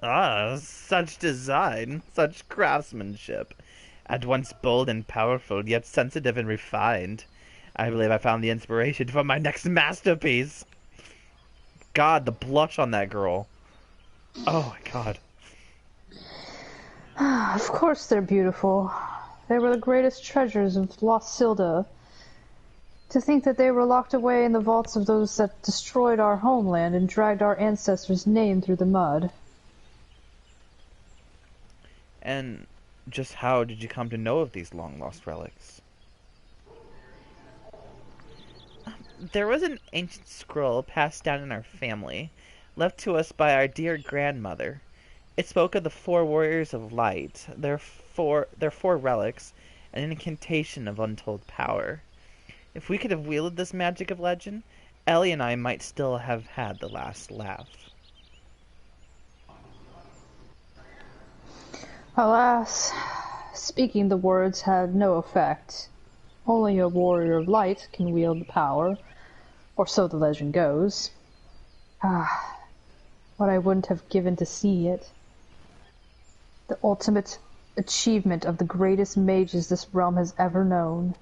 Ah, such design, such craftsmanship. At once bold and powerful, yet sensitive and refined. I believe I found the inspiration for my next masterpiece. God, the blush on that girl. Oh my god. Of course they're beautiful. They were the greatest treasures of lost Silda. To think that they were locked away in the vaults of those that destroyed our homeland and dragged our ancestors' name through the mud. And just how did you come to know of these long-lost relics? There was an ancient scroll passed down in our family, left to us by our dear grandmother. It spoke of the 4 warriors of light, their four relics, and an incantation of untold power. If we could have wielded this magic of legend, Ellie and I might still have had the last laugh. Alas, speaking the words had no effect. Only a warrior of light can wield the power, or so the legend goes. Ah, what I wouldn't have given to see it. The ultimate achievement of the greatest mages this realm has ever known.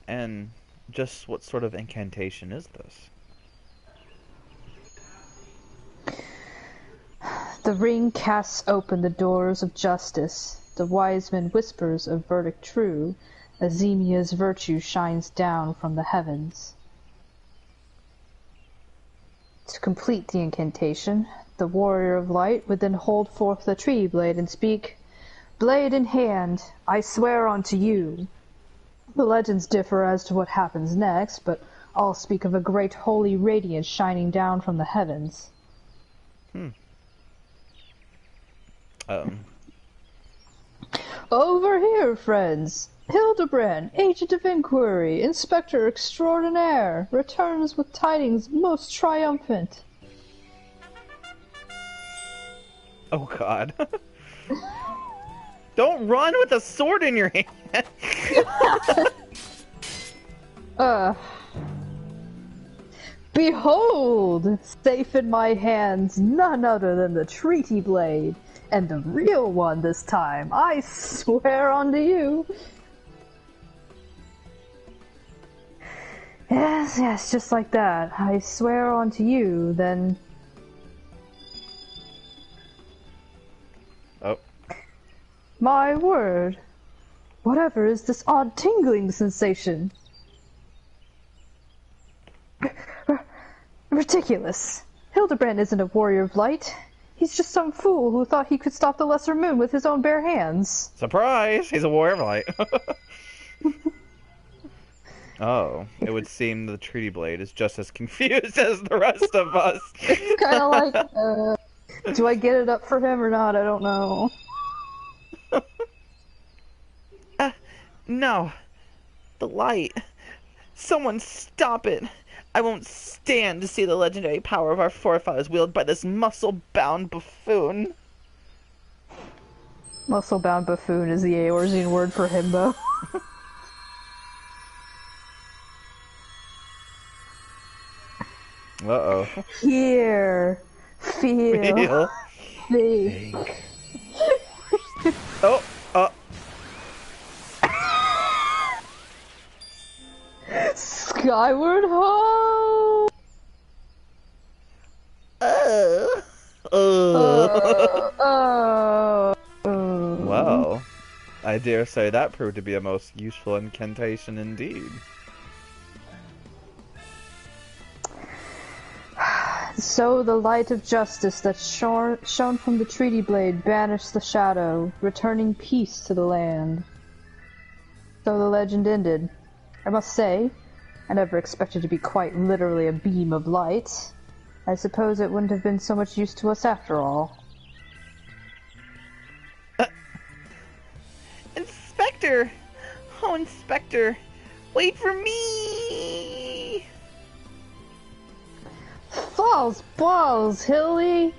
And just what sort of incantation is this? The ring casts open the doors of justice. The wise man whispers a verdict true. Azemia's virtue shines down from the heavens. To complete the incantation, the warrior of light would then hold forth the tree blade and speak, "Blade in hand, I swear unto you." The legends differ as to what happens next, but all speak of a great holy radiance shining down from the heavens. Over here, friends! Hildibrand, Agent of Inquiry, Inspector Extraordinaire, returns with tidings most triumphant. Oh god. Don't run with a sword in your hand! Behold! Safe in my hands, none other than the treaty blade. And the real one this time, I swear unto you. Yes, just like that. I swear unto you, then... Oh. My word. Whatever is this odd tingling sensation? Ridiculous. Hildibrand isn't a warrior of light. He's just some fool who thought he could stop the lesser moon with his own bare hands. Surprise! He's a warrior of light. Oh, it would seem the treaty blade is just as confused as the rest of us. It's kind of like, do I get it up for him or not? I don't know. No. The light. Someone stop it. I won't stand to see the legendary power of our forefathers wielded by this muscle-bound buffoon. Muscle-bound buffoon is the Eorzean word for himbo. Uh-oh. Here. Feel. Think. Oh, Skyward ho! Well, I dare say that proved to be a most useful incantation indeed. So the light of justice that shone from the treaty blade banished the shadow, returning peace to the land. So the legend ended. I must say, I never expected to be quite literally a beam of light. I suppose it wouldn't have been so much use to us after all. Inspector! Oh, Inspector! Wait for me! False balls, Hilly!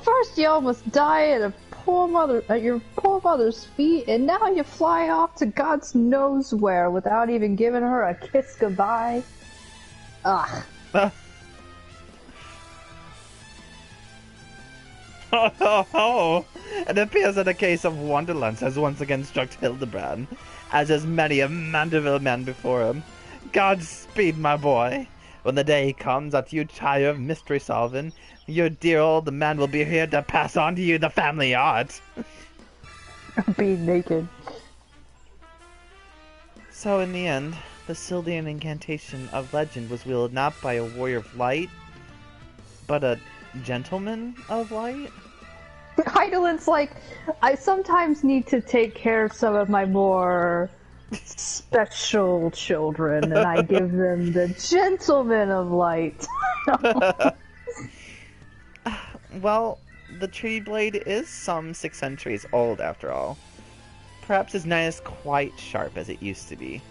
First you almost die at your poor mother's feet, and now you fly off to God's knows where without even giving her a kiss goodbye. Ugh. Oh, it appears that a case of Wonderlands has once again struck Hildibrand, as has many a Mandeville man before him. Godspeed, my boy. When the day comes that you tire of mystery solving, your dear old man will be here to pass on to you the family art. Being naked. So in the end, the Sildian incantation of legend was wielded not by a warrior of light, but a gentleman of light? Heidel's like, I sometimes need to take care of some of my more special children, and I give them the gentleman of light. Well, the tree blade is some 6 centuries old after all. Perhaps it's not as quite sharp as it used to be.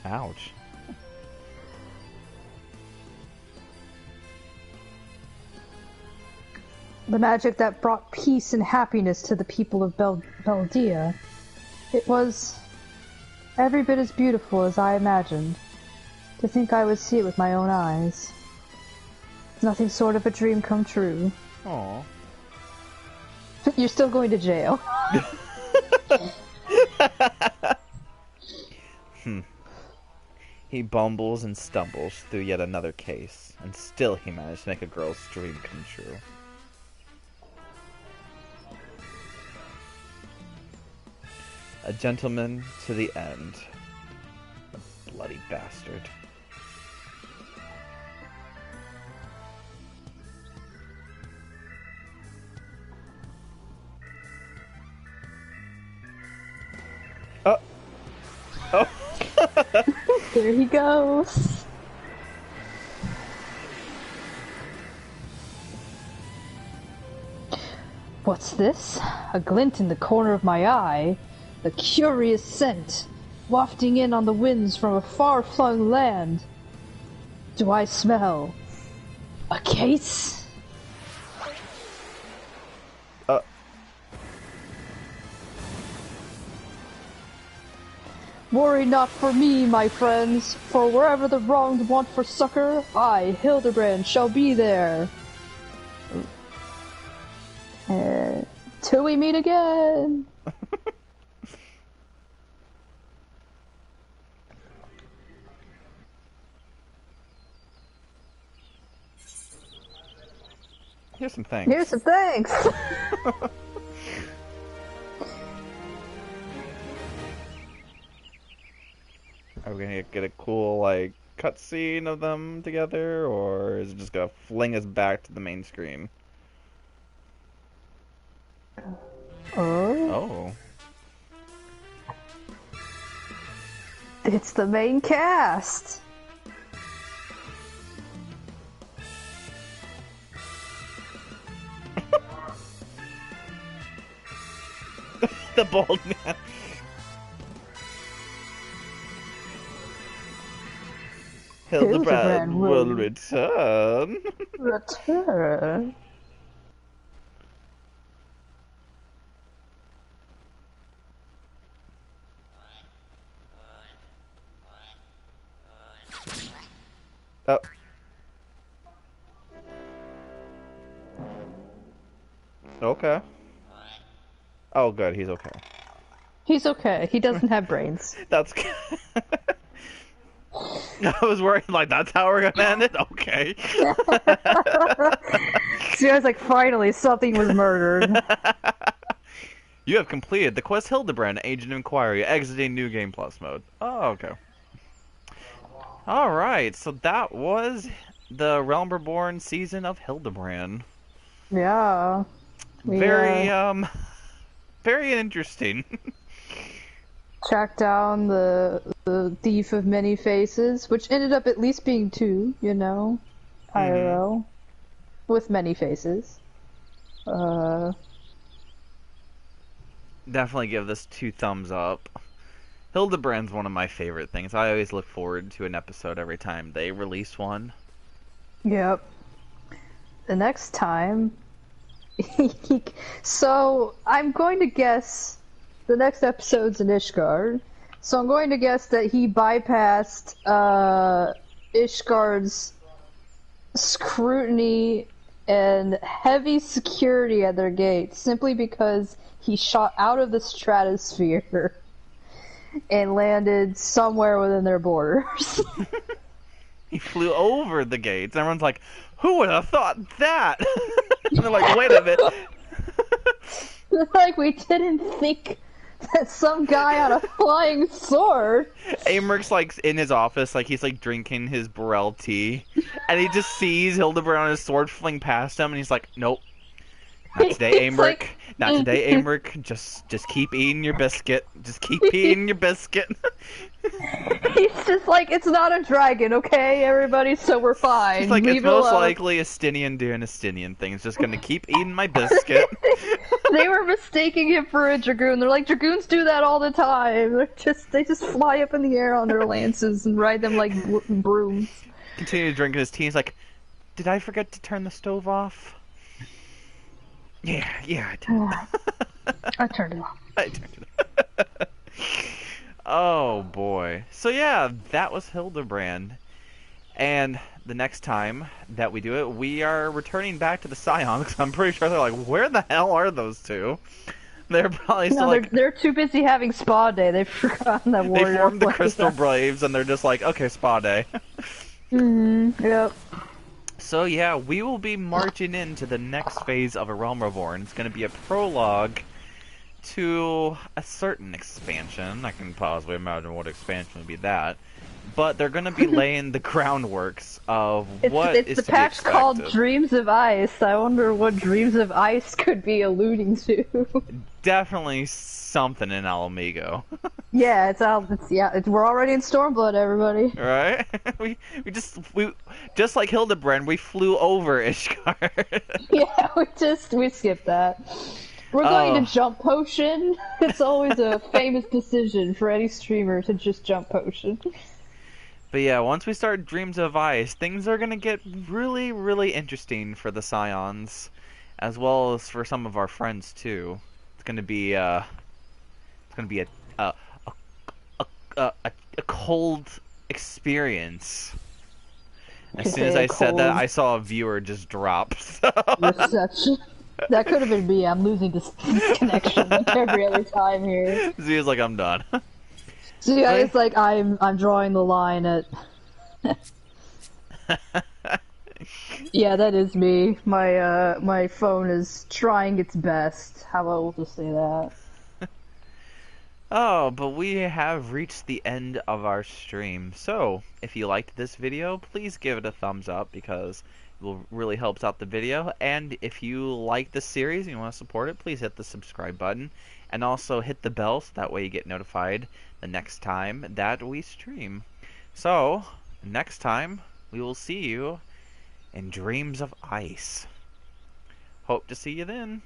Ouch. The magic that brought peace and happiness to the people of Beldia. It was every bit as beautiful as I imagined. To think I would see it with my own eyes. Nothing short of a dream come true. Aww. You're still going to jail. He bumbles and stumbles through yet another case, and still he managed to make a girl's dream come true. A gentleman to the end. A bloody bastard. Oh! Oh! There he goes. What's this? A glint in the corner of my eye. A curious scent, wafting in on the winds from a far-flung land. Do I smell a case? Worry not for me, my friends, for wherever the wronged want for succor, I, Hildibrand, shall be there. Till we meet again. Here's some thanks. Here's some thanks. Are we gonna get a cool, like, cutscene of them together, or is it just gonna fling us back to the main screen? Oh. Oh. It's the main cast. The bald man. Hildibrand will return. Return. Oh. Okay. Oh, good. He's okay. He's okay. He doesn't have brains. That's good. I was worried, like, that's how we're gonna end it? Okay. So I was like, finally, something was murdered. You have completed the quest Hildibrand, Agent Inquiry, exiting New Game Plus mode. Oh, okay. Alright, so that was the Realm Reborn season of Hildibrand. Yeah. Very, very interesting. Tracked down the thief of many faces, which ended up at least being two, you know, IRL, with many faces. Definitely give this 2 thumbs up. Hildibrand's one of my favorite things. I always look forward to an episode every time they release one. Yep. The next time, so I'm going to guess the next episode's in Ishgard. So I'm going to guess that he bypassed Ishgard's scrutiny and heavy security at their gates simply because he shot out of the stratosphere and landed somewhere within their borders. He flew over the gates. Everyone's like, who would have thought that? And they're like, wait a minute. Like, we didn't think that some guy on a flying sword. Ameryk's like in his office, like he's like drinking his Burrell tea, and he just sees Hildibrand on his sword fling past him, and he's like, nope. Not today, Aymeric. Like... Not today, Aymeric. Just keep eating your biscuit. Just keep eating your biscuit. He's just like, it's not a dragon, okay, everybody, so we're fine. He's like, Leave it's it most alone. likely a Stinian doing a Stinian thing. He's just gonna keep eating my biscuit. They were mistaking him for a dragoon. They're like, dragoons do that all the time. They just fly up in the air on their lances and ride them like brooms. Continue drinking his tea. He's like, did I forget to turn the stove off? Yeah, I did. I turned it off. I turned it off. Oh boy. So yeah, that was Hildibrand. And the next time that we do it, we are returning back to the Scions, because I'm pretty sure they're like, where the hell are those two? They're probably still like... they're too busy having spa day. They've forgotten that warrior. They formed the Crystal Braves, and they're just like, okay, spa day. Yep. So yeah, we will be marching into the next phase of A Realm Reborn. It's going to be a prologue to a certain expansion. I can possibly imagine what expansion would be that. But they're going to be laying the groundworks of what is to be expected. It's the patch called Dreams of Ice. I wonder what Dreams of Ice could be alluding to. Definitely something in Alamigo. Yeah, we're already in Stormblood, everybody. Right? we just like Hildibrand, we flew over Ishgard. Yeah, we skipped that. We're going to jump potion. It's always a famous decision for any streamer to just jump potion. But yeah, once we start Dreams of Ice, things are gonna get really, really interesting for the Scions, as well as for some of our friends too. It's gonna be a cold experience. As soon as I said that, I saw a viewer just drop. So. Reception. That could have been me. I'm losing this connection every other time here. Zia's like, I'm done. So yeah, it's like I'm drawing the line at. Yeah, that is me. My phone is trying its best. How about we'll just say that. Oh, but we have reached the end of our stream. So, if you liked this video, please give it a thumbs up because it will really helps out the video. And if you like this series and you want to support it, please hit the subscribe button. And also hit the bell so that way you get notified the next time that we stream. So, next time, we will see you in Dreams of Ice. Hope to see you then.